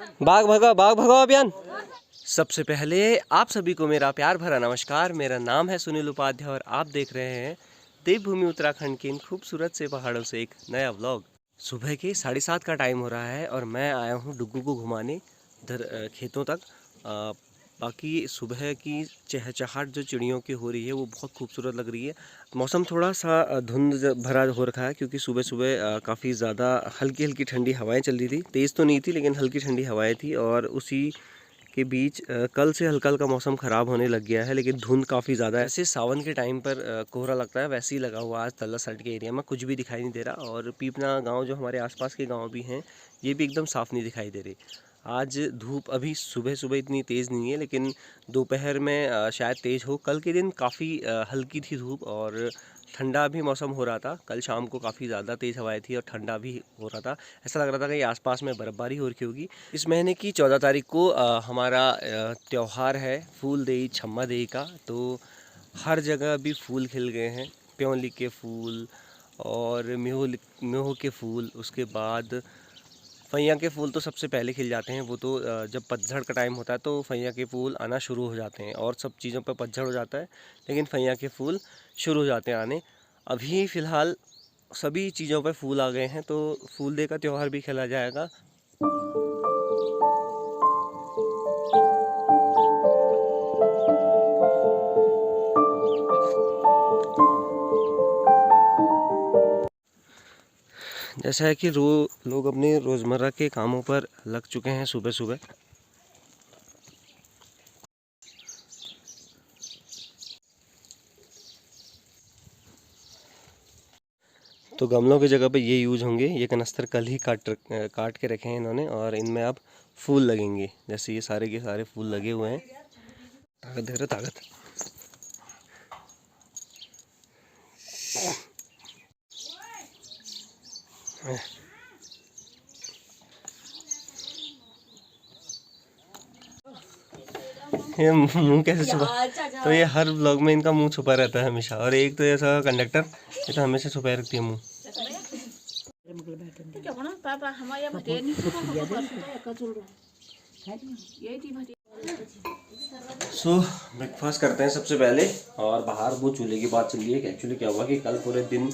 भाग भगाओ अभियान। सबसे पहले आप सभी को मेरा प्यार भरा नमस्कार। मेरा नाम है सुनील उपाध्याय और आप देख रहे हैं देवभूमि उत्तराखंड के इन खूबसूरत से पहाड़ों से एक नया व्लॉग। सुबह के 7:30 का टाइम हो रहा है और मैं आया हूँ डुग्गू को घुमाने इधर खेतों तक। बाकी सुबह की चहचहाट जो चिड़ियों की हो रही है वो बहुत खूबसूरत लग रही है। मौसम थोड़ा सा धुंध भरा हो रखा है क्योंकि सुबह सुबह काफ़ी ज़्यादा हल्की हल्की ठंडी हवाएं चल रही थी। तेज़ तो नहीं थी लेकिन हल्की ठंडी हवाएं थी और उसी के बीच कल से हल्का हल्का मौसम ख़राब होने लग गया है लेकिन धुंध काफ़ी ज़्यादा है। ऐसे सावन के टाइम पर कोहरा लगता है वैसे ही लगा हुआ आज तल्ला साइड के एरिया में कुछ भी दिखाई नहीं दे रहा। और पीपना गांव जो हमारे आसपास के गांव भी हैं ये भी एकदम साफ़ नहीं दिखाई दे रही। आज धूप अभी सुबह सुबह इतनी तेज़ नहीं है लेकिन दोपहर में शायद तेज़ हो। कल के दिन काफ़ी हल्की थी धूप और ठंडा भी मौसम हो रहा था। कल शाम को काफ़ी ज़्यादा तेज़ हवाएं थी और ठंडा भी हो रहा था। ऐसा लग रहा था कि आसपास में बर्फ़बारी हो रखी होगी। इस महीने की 14 तारीख को हमारा त्यौहार है फूलदेई छम्मा देई का। तो हर जगह भी फूल खिल गए हैं। प्योली के फूल और म्योह के फूल, उसके बाद फैया के फूल तो सबसे पहले खिल जाते हैं। वो तो जब पतझड़ का टाइम होता है तो फैया के फूल आना शुरू हो जाते हैं और सब चीज़ों पर पतझड़ हो जाता है लेकिन फैया के फूल शुरू हो जाते हैं आने। अभी फ़िलहाल सभी चीज़ों पर फूल आ गए हैं तो फूलदेई का त्यौहार भी खेला जाएगा। जैसा है कि लोग अपने रोज़मर्रा के कामों पर लग चुके हैं सुबह सुबह। तो गमलों की जगह पे ये यूज़ होंगे। ये कनस्तर कल ही काट के रखे हैं इन्होंने और इनमें अब फूल लगेंगे। जैसे ये सारे के सारे फूल लगे हुए हैं। ताकत दे रहे ताकत। ये मुंह कैसे छुपा, तो ये हर ब्लॉग में इनका मुंह छुपा रहता है हमेशा। और एक तो ऐसा कंडक्टर ये तो हमेशा छुपाए रखती है मुंह। सो ब्रेकफास्ट करते हैं सबसे पहले। और बाहर वो चूल्हे की बात चल रही है कि एक्चुअली क्या हुआ कि कल पूरे दिन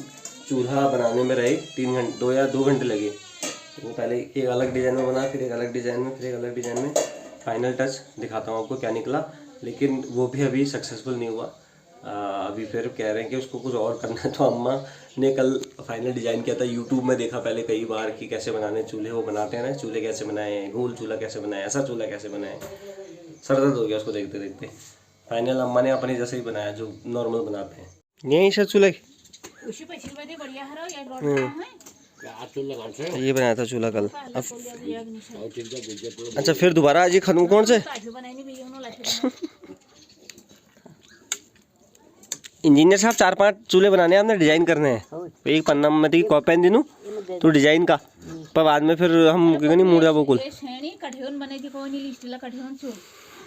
चूल्हा बनाने में रहे 2 घंटे लगे। तो वो पहले एक अलग डिज़ाइन में बना, फिर एक अलग डिज़ाइन में, फिर एक अलग डिज़ाइन में। फाइनल टच दिखाता हूँ आपको क्या निकला, लेकिन वो भी अभी सक्सेसफुल नहीं हुआ। अभी फिर कह रहे हैं कि उसको कुछ और करना है। तो अम्मा ने कल फाइनल डिज़ाइन किया था। यूट्यूब में देखा पहले कई बार कि कैसे बनाने चूल्हे, वो बनाते हैं ना चूल्हे कैसे बनाए, गोल चूल्हा कैसे बनाए, ऐसा चूल्हा कैसे बनाए। सर दर्द हो गया उसको देखते देखते। फाइनल अम्मा ने अपने जैसे ही बनाया जो नॉर्मल बनाते हैं। यही सर चूल्हा ये बनाया था चूल्हा कल। अब अच्छा फिर दोबारा आज ये खत्म कौन से इंजीनियर साहब 4-5 चूल्हे बनाने हैं, आपने डिजाइन करने हैं। एक पन्ना में ती कॉपी पेन दिनू तो डिजाइन का पर बाद में फिर हम नहीं मुड़ जा बोकुल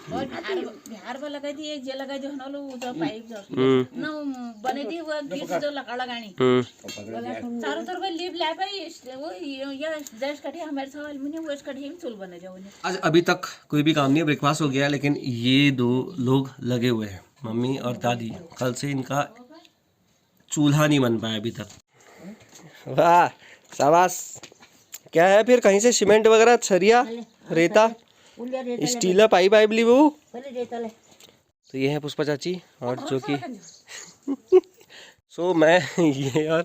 और बिहार वाला लगा दी जे लगा जो ना लो जो पाइप जो ना बने थी वो गिर जो लगा लगानी चारों तरफ लिप लैप है वो ये जस्ट कटी हमारे साथ एल्युमिनियम वेस्ट कटी हम चूल बने जाओ। आज अभी तक कोई भी काम नहीं है, ब्रेकफास्ट हो गया लेकिन ये 2 लोग लगे हुए हैं मम्मी और दादी। कल से इनका चूल्हा नहीं बन पाया अभी तक। वाह शाबाश। क्या है फिर कहीं से सीमेंट वगैरह सरिया रेता स्टील पाइप आइप ली वो। तो ये है पुष्पा चाची और जो कि सो मैं ये और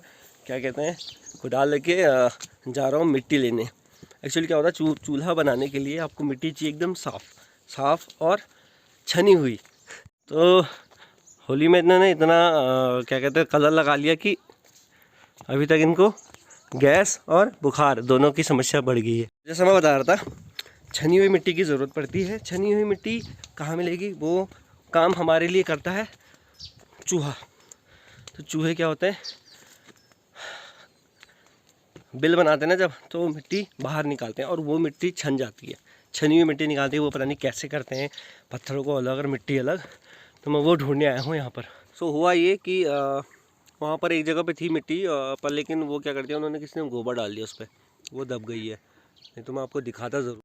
क्या कहते हैं कुदाल लेके जा रहा हूँ मिट्टी लेने। एक्चुअली क्या होता है चूल्हा बनाने के लिए आपको मिट्टी चाहिए एकदम साफ और छनी हुई। तो होली में इन्होंने इतना क्या कहते हैं कलर लगा लिया कि अभी तक इनको गैस और बुखार दोनों की समस्या बढ़ गई है। जैसा मैं बता रहा था छनी हुई मिट्टी की ज़रूरत पड़ती है। छनी हुई मिट्टी कहाँ मिलेगी, वो काम हमारे लिए करता है चूहा। तो चूहे क्या होते हैं बिल बनाते हैं ना जब, तो मिट्टी बाहर निकालते हैं और वो मिट्टी छन जाती है। छनी हुई मिट्टी निकालती है वो पता नहीं कैसे करते हैं, पत्थरों को अलग और मिट्टी अलग। तो मैं वो ढूंढने आया हूँ यहाँ पर। सो हुआ ये कि वहाँ पर एक जगह पे थी मिट्टी पर लेकिन वो क्या करती है उन्होंने किसी ने गोबर डाल दिया उस पर, वो दब गई है। नहीं तो मैं आपको दिखाता ज़रूर।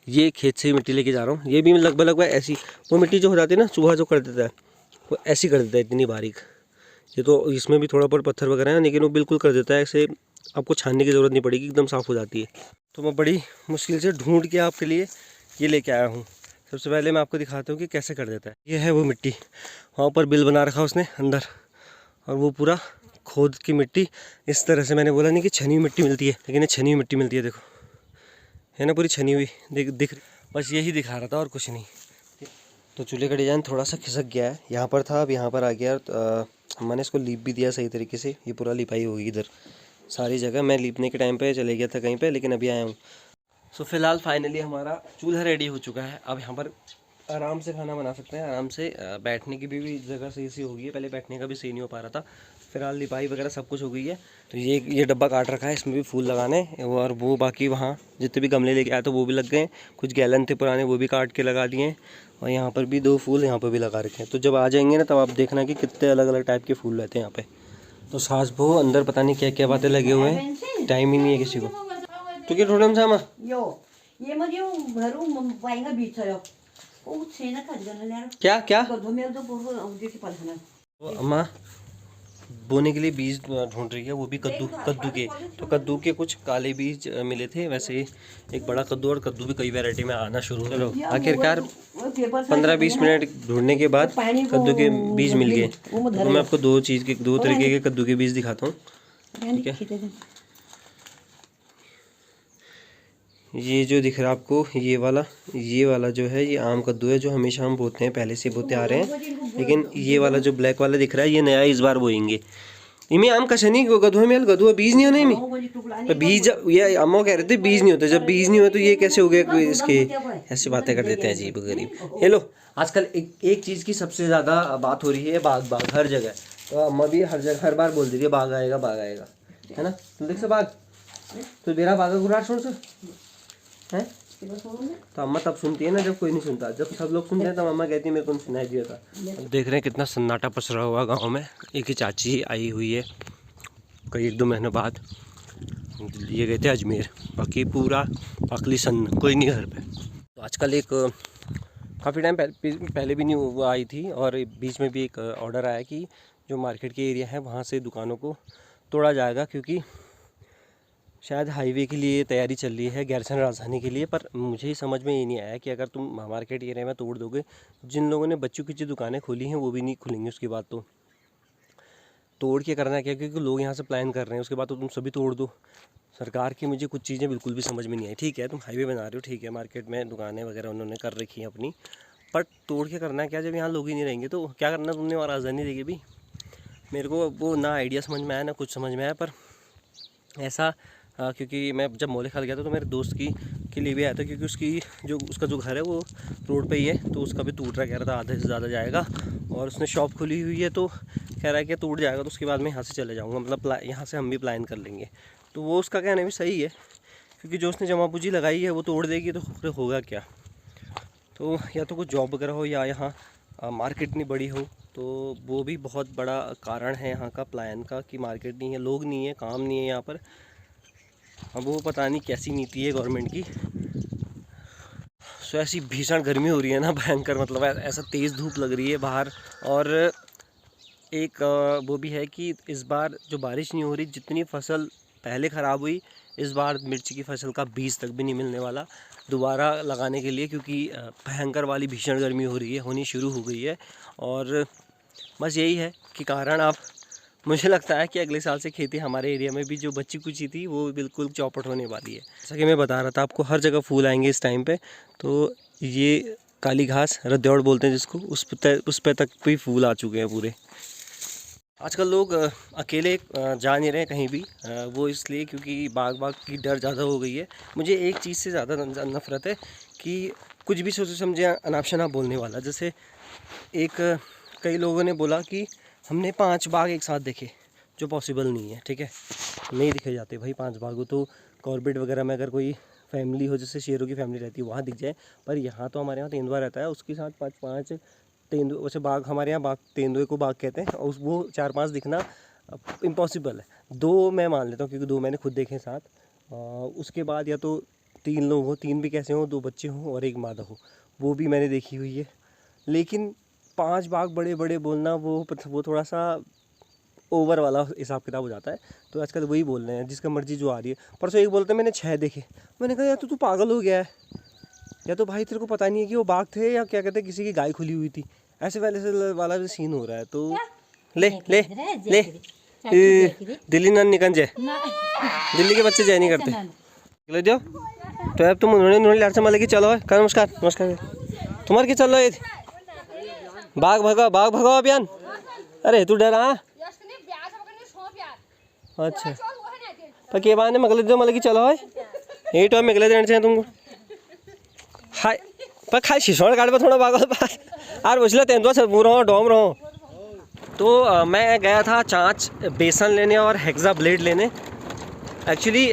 ये खेत से ही मिट्टी लेके जा रहा हूँ। ये भी लगभग ऐसी वो मिट्टी जो हो जाती है ना, चूहा जो कर देता है वो ऐसी कर देता है, इतनी बारीक। ये तो इसमें भी थोड़ा बहुत पत्थर वगैरह है, लेकिन वो बिल्कुल कर देता है ऐसे, आपको छानने की ज़रूरत नहीं पड़ेगी, एकदम साफ़ हो जाती है। तो मैं बड़ी मुश्किल से ढूंढ के आपके लिए ये लेके आया हूँ। सबसे पहले मैं आपको दिखाता हूँ कि कैसे कर देता है। ये है वो मिट्टी, वहाँ पर बिल बना रखा उसने अंदर, और वो पूरा खोद की मिट्टी इस तरह से। मैंने बोला नहीं कि छनी हुई मिट्टी मिलती है, लेकिन ये छनी हुई मिट्टी मिलती है, देखो है ना, पूरी छनी हुई दिख बस यही दिखा रहा था और कुछ नहीं। तो चूल्हे का डिज़ाइन थोड़ा सा खिसक गया है, यहाँ पर था अब यहाँ पर आ गया। मैंने इसको लीप भी दिया सही तरीके से, ये पूरा लिपाई होगी इधर सारी जगह। मैं लीपने के टाइम पे चले गया था कहीं पे, लेकिन अभी आया हूँ। सो फिलहाल फाइनली हमारा चूल्हा रेडी हो चुका है। अब यहाँ पर आराम से खाना बना सकते हैं, आराम से। बैठने की भी जगह सही सी हो गई है, पहले बैठने का भी सही नहीं हो पा रहा था। फिलहाल लिपाई वगैरह सब कुछ हो गई है। तो ये डब्बा काट रखा है, इसमें भी फूल लगाने, और वो बाकी वहाँ जितने भी गमले लेके आए तो वो भी लग गए। कुछ गैलन थे पुराने, वो भी काट के लगा दिए, और यहाँ पर भी 2 फूल यहाँ पर भी लगा रखे हैं। तो जब आ जाएंगे ना, तब आप देखना कि कितने अलग अलग टाइप के फूल रहते हैं यहाँ पे। तो सास बहू अंदर पता नहीं क्या क्या बातें लगे हुए हैं, टाइम ही नहीं है किसी को। तो क्या थोड़ा सा क्या क्या अम्मा बोने के लिए बीज ढूंढ रही है, वो भी कद्दू के। तो कद्दू के कुछ काले बीज मिले थे वैसे, एक बड़ा कद्दू, और कद्दू भी कई वैरायटी में आना शुरू हो गया। आखिरकार 15-20 मिनट ढूंढने के बाद कद्दू के बीज मिल गए। तो मैं आपको 2 तरीके के कद्दू के बीज दिखाता हूँ, ठीक है। ये जो दिख रहा है आपको, ये वाला जो है, ये आम कद्दू है, जो हमेशा हम बोते हैं, पहले से बोते आ रहे हैं। लेकिन ये वाला जो ब्लैक वाला दिख रहा है, ये नया इस बार बोएंगे। इमे आम कशा नहीं गधुआ में गधुआ बीज नहीं होने इमे तो बीज, ये अम्मा कह रहे थे बीज नहीं होता। जब बीज नहीं हो तो ये कैसे हो गया, कोई इसके ऐसी बातें कर देते हैं अजीब गरीब। हेलो, आजकल एक चीज़ की सबसे ज़्यादा बात हो रही है, बाग हर जगह। तो अम्मा भी हर बार बोल देती है बाघ आएगा, है ना। तुम देख से बाघ, तो मेरा बाघ गुरार छोड़ से है। तो अम्मा तब सुनती है ना जब कोई नहीं सुनता, जब सब लोग सुनते हैं तब अम्मा कहती है मेरे को सुनाई दिया था। अब देख रहे हैं कितना सन्नाटा पसरा हुआ गांव में। एक ही चाची आई हुई है कई 1-2 महीने बाद, ये गए थे अजमेर, बाकी पूरा अकली सन कोई नहीं घर पे। तो आजकल एक काफ़ी टाइम पहले भी नहीं वो आई थी, और बीच में भी एक ऑर्डर आया कि जो मार्केट के एरिया है वहाँ से दुकानों को तोड़ा जाएगा, क्योंकि शायद हाईवे के लिए तैयारी चल रही है, गैरसैंण राजधानी के लिए। पर मुझे समझ में ये नहीं आया कि अगर तुम मार्केट एरिया में तोड़ दोगे, जिन लोगों ने बच्चों की जो दुकानें खोली हैं वो भी नहीं खुलेंगी उसके बाद। तो तोड़ के करना क्या, क्योंकि लोग यहाँ से प्लान कर रहे हैं, उसके बाद तो तुम सभी तोड़ दो। सरकार की मुझे कुछ चीज़ें बिल्कुल भी समझ में नहीं आई। ठीक है, तुम हाईवे बना रहे हो, ठीक है, मार्केट में दुकानें वगैरह उन्होंने कर रखी हैं अपनी, बट तोड़ के करना क्या, जब यहाँ लोग ही नहीं रहेंगे तो क्या करना तुमने वहाँ राजधानी देगी भी। मेरे को वो ना आइडिया समझ में आया ना कुछ समझ में आया। पर ऐसा क्योंकि मैं जब मोलेखाल गया था तो मेरे दोस्त के लिए भी आया था, क्योंकि उसका जो घर है वो रोड पे ही है, तो उसका भी टूट रहा, कह रहा था आधे से ज़्यादा जाएगा। और उसने शॉप खुली हुई है, तो कह रहा है कि टूट जाएगा तो उसके बाद मैं यहाँ से चले जाऊँगा, मतलब यहाँ से हम भी प्लान कर लेंगे। तो वो उसका कहना भी सही है, क्योंकि जो उसने जमा पूंजी लगाई है वो तोड़ देगी तो फिर होगा क्या। तो या तो कुछ जॉब वगैरह हो, या यहाँ मार्केट नहीं बड़ी हो, तो वो भी बहुत बड़ा कारण है यहाँ का प्लान का, कि मार्केट नहीं है, लोग नहीं है, काम नहीं है यहाँ पर। अब वो पता नहीं कैसी नीति है गवर्नमेंट की। सो ऐसी भीषण गर्मी हो रही है ना, भयंकर, मतलब ऐसा तेज़ धूप लग रही है बाहर। और एक वो भी है कि इस बार जो बारिश नहीं हो रही, जितनी फसल पहले ख़राब हुई, इस बार मिर्ची की फसल का बीज तक भी नहीं मिलने वाला दोबारा लगाने के लिए, क्योंकि भयंकर वाली भीषण गर्मी हो रही है, होनी शुरू हो गई है। और बस यही है कि कारण आप, मुझे लगता है कि अगले साल से खेती हमारे एरिया में भी जो बची कुची थी वो बिल्कुल चौपट होने वाली है। जैसा कि मैं बता रहा था आपको, हर जगह फूल आएंगे इस टाइम पे। तो ये काली घास, रद्दौड़ बोलते हैं जिसको, उस पे तक भी फूल आ चुके हैं पूरे। आजकल लोग अकेले जा नहीं रहे कहीं भी, वो इसलिए क्योंकि बाग की डर ज़्यादा हो गई है। मुझे एक चीज़ से ज़्यादा नफरत है कि कुछ भी सोचे समझे अनाप शनाप बोलने वाला। जैसे कई लोगों ने बोला कि हमने 5 बाग एक साथ देखे, जो पॉसिबल नहीं है, ठीक है, नहीं दिखे जाते भाई 5 बाग। हो तो कॉर्बेट वगैरह में अगर कोई फैमिली हो, जैसे शेरों की फैमिली रहती है, वहाँ दिख जाए। पर यहाँ तो हमारे यहाँ तेंदुआ रहता है, उसके साथ 5 तेंदुए, वैसे बाघ, हमारे यहाँ बाघ, तेंदुए को बाघ कहते हैं, और वो 4-5 दिखना इम्पॉसिबल है। 2 मैं मान लेता हूँ, क्योंकि 2 मैंने खुद देखे साथ। उसके बाद या तो 3 लोग हो, 3 भी कैसे हो, 2 बच्चे हों और 1 मादा हो, वो भी मैंने देखी हुई है। लेकिन 5 बाघ बड़े बड़े बोलना वो थोड़ा सा ओवर वाला हिसाब किताब हो जाता है। तो आजकल वही बोल रहे हैं जिसका मर्जी जो आ रही है। परसों एक बोलते हैं मैंने 6 देखे। मैंने कहा यार तू पागल हो गया है, या तो भाई तेरे को पता नहीं है कि वो बाघ थे या क्या कहते हैं किसी की गाय खुली हुई थी। ऐसे वाला भी सीन हो रहा है। तो ले ले ले दिल्ली ना निकल जाए, दिल्ली के बच्चे जय नहीं करते। ले जाओ तो अब तुम उन्होंने लड़ से मतलब कि चलो कर नमस्कार नमस्कार तुम्हारे की चल रहा है बाघ भगाओ अभियान। अरे तू डरा। अच्छा पर के बाने मगले दो मतलब कि चलो है यही तो मगले देने चाहिए तुमको। हाय पर खाई शिशोड़ काट पर थोड़ा बागल पास यार उछले तेंदुआ से पूरा डोम रहो। तो मैं गया था चाँच बेसन लेने और हेक्सा ब्लेड लेने। एक्चुअली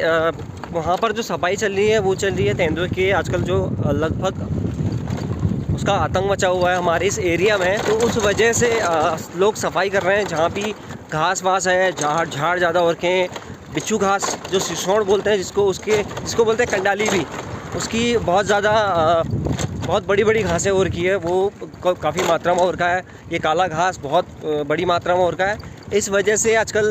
वहाँ पर जो सफाई चल रही है वो चल रही है तेंदुए के। आजकल जो लगभग उसका आतंक मचा हुआ है हमारे इस एरिया में, तो उस वजह से लोग सफाई कर रहे हैं। जहाँ भी घास वास है, झाड़ ज़्यादा हो रखे हैं, बिच्छू घास जो सिसोड़ बोलते हैं जिसको बोलते हैं कंडाली भी, उसकी बहुत ज़्यादा बहुत बड़ी बड़ी घासें हो रखी है, वो काफ़ी मात्रा में हो रखा है। ये काला घास बहुत बड़ी मात्रा में हो रखा है। इस वजह से आजकल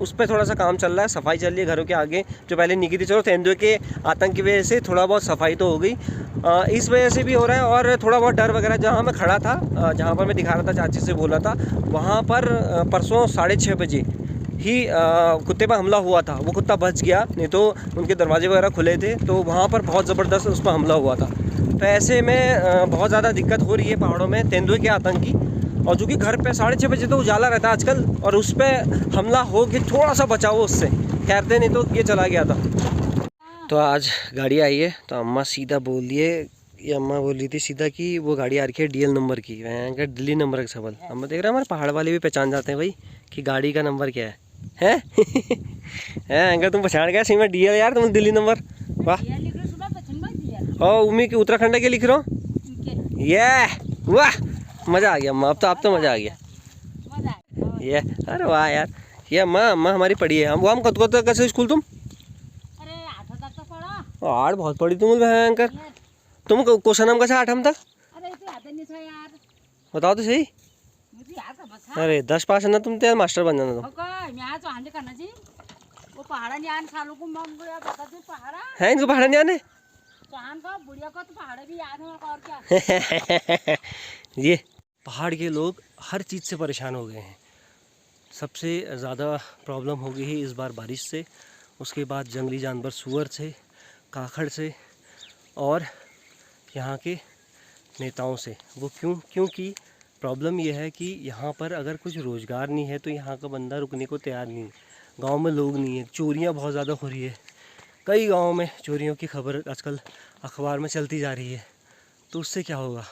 उस पर थोड़ा सा काम चल रहा है, सफाई चल रही है घरों के आगे जो पहले नहीं की थी। चलो तेंदुए के आतंक की वजह से थोड़ा बहुत सफाई तो हो गई, इस वजह से भी हो रहा है। और थोड़ा बहुत डर वगैरह, जहाँ मैं खड़ा था, जहाँ पर मैं दिखा रहा था, चाची से बोला था, वहाँ पर परसों 6:30 बजे ही कुत्ते पर हमला हुआ था। वो कुत्ता बच गया, नहीं तो उनके दरवाजे वगैरह खुले थे, तो वहाँ पर बहुत ज़बरदस्त उस पर हमला हुआ था। तो ऐसे में बहुत ज़्यादा दिक्कत हो रही है पहाड़ों में तेंदुए के आतंक की। और चूँकि घर पे 6:30 बजे तो उजाला रहता है आजकल, और उस पर हमला हो के थोड़ा सा बचाओ उससे, कहते नहीं तो ये चला गया था। तो आज गाड़ी आई है तो अम्मा सीधा बोल दिए, ये अम्मा बोल रही थी सीधा कि वो गाड़ी आ रही है DL नंबर की। मैं दिल्ली नंबर का सवाल अम्मा देख रहा है, हमारे पहाड़ वाले भी पहचान जाते हैं भाई कि गाड़ी का नंबर क्या है हैं अगर तुम पहचान गया सीमा DL यार, तुम दिल्ली नंबर। वाह और उम्मी की उत्तराखंड के लिख रहा हूँ ये। वाह मज़ा आ गया अम्मा, अब तो मज़ा आ गया ये। अरे वाह यार, ये अम्मा हमारी पढ़ी है। हम कत कैसे स्कूल तुम 8 बहुत पढ़ी तुम भयंकर। तुम क्वेश्चन नंबर कैसे 8 तक बताओ तो सही। अरे 10 पास है ना तुम तो मास्टर बन जाना। तो है इनको पहाड़ नहीं आने ये पहाड़ के लोग हर चीज़ से परेशान हो गए हैं। सबसे ज़्यादा प्रॉब्लम हो गई है इस बार बारिश से, उसके बाद जंगली जानवर सूअर से, काखड़ से, और यहाँ के नेताओं से। वो क्योंकि प्रॉब्लम ये है कि यहाँ पर अगर कुछ रोज़गार नहीं है तो यहाँ का बंदा रुकने को तैयार नहीं है। गांव में लोग नहीं है, चोरियाँ बहुत ज़्यादा हो रही है। कई गाँव में चोरियों की खबर आजकल अखबार में चलती जा रही है। तो उससे क्या होगा,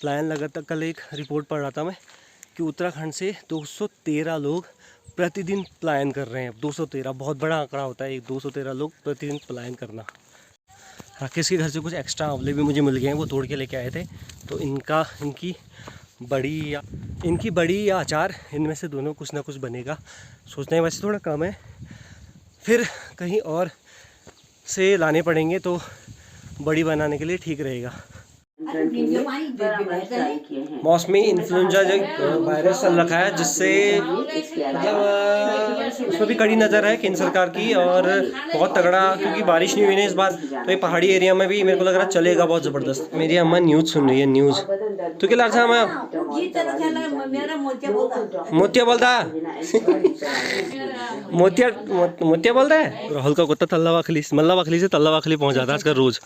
प्लान लगा था। कल एक रिपोर्ट पढ़ रहा था मैं कि उत्तराखंड से 213 लोग प्रतिदिन पलायन कर रहे हैं। 213 बहुत बड़ा आंकड़ा होता है, 213 लोग प्रतिदिन पलायन करना। राकेश के घर से कुछ एक्स्ट्रा आंवले भी मुझे मिल गए हैं, वो तोड़ के लेके आए थे। तो इनकी बड़ी या अचार, इनमें से दोनों कुछ ना कुछ बनेगा। सोचना है वैसे थोड़ा कम है, फिर कहीं और से लाने पड़ेंगे तो बड़ी बनाने के लिए ठीक रहेगा। मौसमी इन्फ्लुएंजा जो वायरस चल रखा है, जिससे मतलब उसमें भी कड़ी नज़र है केंद्र सरकार की, और बहुत तगड़ा, क्योंकि बारिश नहीं हुई ना इस बार, तो ये पहाड़ी एरिया में भी मेरे को लग रहा है चलेगा बहुत ज़बरदस्त। मेरी अम्मा न्यूज़ सुन रही है, न्यूज़। तो क्या लाल साहब मोतिया बोलता मोतिया बोलता है। राहुल का कुत्ता मल्ला वाखली से तल्ला वाखली पहुँच जाता है आजकल रोज़।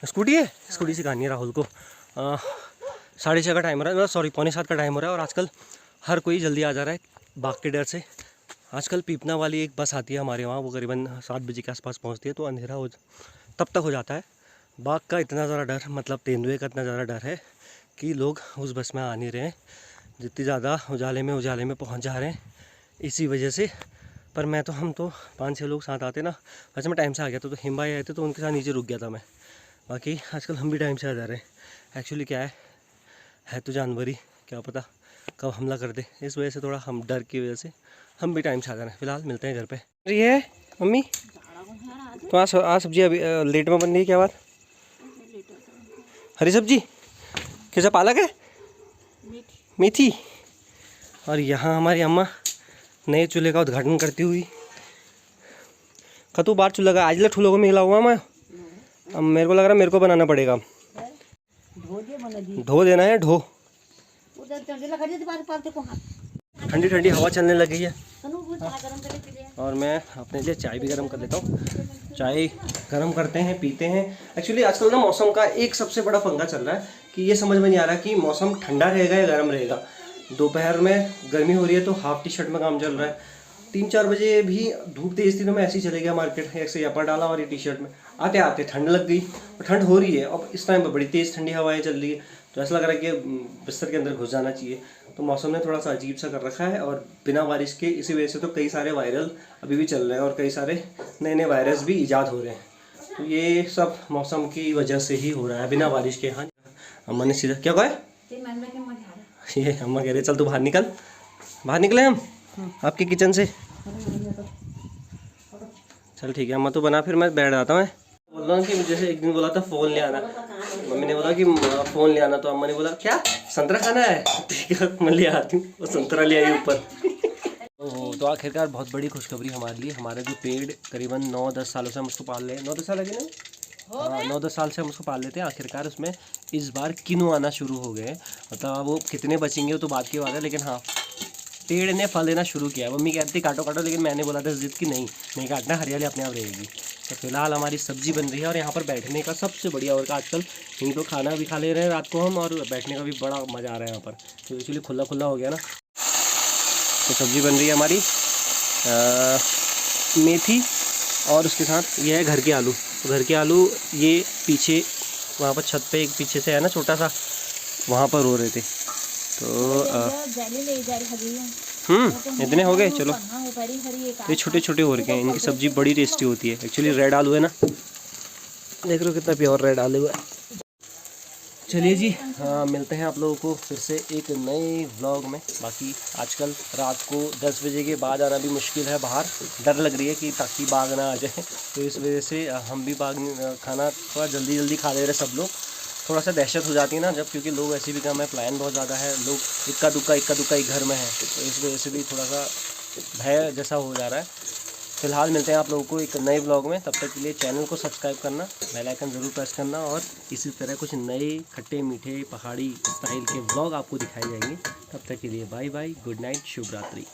स्कूटी है, स्कूटी सिखानी है राहुल को। 6:30 का टाइम हो रहा है, सॉरी 6:45 का टाइम हो रहा है, और आजकल हर कोई जल्दी आ जा रहा है बाघ के डर से। आजकल पीपना वाली एक बस आती है हमारे वहाँ, वो करीबन 7 बजे के आसपास पहुँचती है, तो अंधेरा तब तक हो जाता है। बाघ का इतना ज़्यादा डर, मतलब तेंदुए का इतना ज़्यादा डर है कि लोग उस बस में आ नहीं रहे हैं, जितनी ज़्यादा उजाले में पहुँच जा रहे हैं इसी वजह से। पर हम तो 5-6 लोग साथ आते ना। वैसे मैं टाइम से आ गया था, तो हिम्बा आए थे तो उनके साथ नीचे रुक गया था मैं। बाकी आजकल हम भी टाइम से आ जा रहे हैं। एक्चुअली क्या है तो जानवर ही, क्या पता कब हमला कर दे, इस वजह से थोड़ा हम डर की वजह से हम भी टाइम से आ जा रहे हैं। फिलहाल मिलते हैं घर पे। ये है मम्मी तो आज सब्जी अभी लेट में बन रही है, क्या बात? हरी सब्जी कैसा? पालक है, मेथी। और यहाँ हमारी अम्मा नए चूल्हे का उद्घाटन करती हुई। कतू बार चूल्हा का आज लठ लोगों में हिला हुआ मैं। अब मेरे को लग रहा है मेरे को बनाना पड़ेगा। ढो देना है, ढो। ठंडी ठंडी हवा चलने लगी है और मैं अपने लिए चाय भी गर्म कर लेता हूँ। चाय गर्म करते हैं, पीते हैं। एक्चुअली आजकल ना मौसम का एक सबसे बड़ा पंगा चल रहा है कि ये समझ में नहीं आ रहा कि मौसम ठंडा रहेगा या गर्म रहेगा। दोपहर में गर्मी हो रही है तो हाफ टी शर्ट में काम चल रहा है। 3-4 बजे भी धूप तेज थी तो मैं ऐसे ही चले गया मार्केट, ऐसे यपर डाला और ये टी शर्ट में आते आते ठंड लग गई। और ठंड हो रही है अब इस टाइम पर, बड़ी तेज़ ठंडी हवाएं चल रही है, तो ऐसा लग रहा है कि बिस्तर के अंदर घुस जाना चाहिए। तो मौसम ने थोड़ा सा अजीब सा कर रखा है और बिना बारिश के इसी वजह से तो कई सारे वायरल अभी भी चल रहे हैं और कई सारे नए नए वायरस भी ईजाद हो रहे हैं। तो ये सब मौसम की वजह से ही हो रहा है, बिना बारिश के। हाँ, अम्मा ने सीधा क्या कहा? ये अम्मा कह रहे चल तू बाहर निकल। बाहर निकले हम आपके किचन से। चल ठीक है अम्मा, तो बना, फिर मैं बैठ जाता हूँ। बोल रहा हूँ कि जैसे एक दिन बोला था फ़ोन ले आना, मम्मी ने बोला कि फ़ोन ले आना, तो अम्मा ने बोला क्या संतरा खाना है? ठीक है मैं ले आती हूँ। वो संतरा ले आई ऊपर। तो आखिरकार बहुत बड़ी खुशखबरी हमारे लिए। हमारे जो पेड़ करीबन 9-10 सालों से हम उसको पाल रहे हैं, 9-10 साल लगे ना? हाँ 9-10 साल से हम उसको पाल लेते हैं। आखिरकार उसमें इस बार किनु आना शुरू हो गए। मतलब वो कितने बचेंगे वो तो बात की बात है, लेकिन हाँ पेड़ ने फल देना शुरू किया। मम्मी कहती काटो काटो, लेकिन मैंने बोला था जिद की नहीं काटना, हरियाली अपने आप रहेगी। तो फिलहाल हमारी सब्जी बन रही है और यहाँ पर बैठने का सबसे बढ़िया और आजकल यहीं तो खाना भी खा ले रहे हैं रात को हम, और बैठने का भी बड़ा मज़ा आ रहा है यहाँ पर। तो एक्चुअली खुला खुला हो गया ना। तो सब्जी बन रही है हमारी मेथी, और उसके साथ ये है घर के आलू। तो घर के आलू ये पीछे वहाँ पर छत पे एक पीछे से है ना छोटा सा, वहाँ पर हो रहे थे। तो इतने हो गए। चलो ये छोटे छोटे हो रखे हैं, इनकी सब्जी बड़ी टेस्टी होती है। एक्चुअली रेड आलू है ना, देख लो कितना प्योर रेड आलू है। चलिए जी, हाँ मिलते हैं आप लोगों को फिर से एक नए व्लॉग में। बाकी आजकल रात को 10 बजे के बाद आना भी मुश्किल है बाहर, डर लग रही है कि ताकि बाघ ना आ जाए। तो इस वजह से हम भी बाघ खाना थोड़ा जल्दी जल्दी खा ले रहे सब लोग। थोड़ा सा दहशत हो जाती है ना जब, क्योंकि लोग ऐसे भी कम है, प्लान बहुत ज़्यादा है, लोग इक्का दुक्का ही घर में है, तो इस वजह से भी थोड़ा सा भय जैसा हो जा रहा है। फिलहाल मिलते हैं आप लोगों को एक नए ब्लॉग में। तब तक के लिए चैनल को सब्सक्राइब करना, बेल आइकन ज़रूर प्रेस करना, और इसी तरह कुछ नए खट्टे मीठे पहाड़ी स्टाइल के ब्लॉग आपको दिखाए जाएंगे। तब तक के लिए बाय बाय, गुड नाइट, शुभ रात्रि।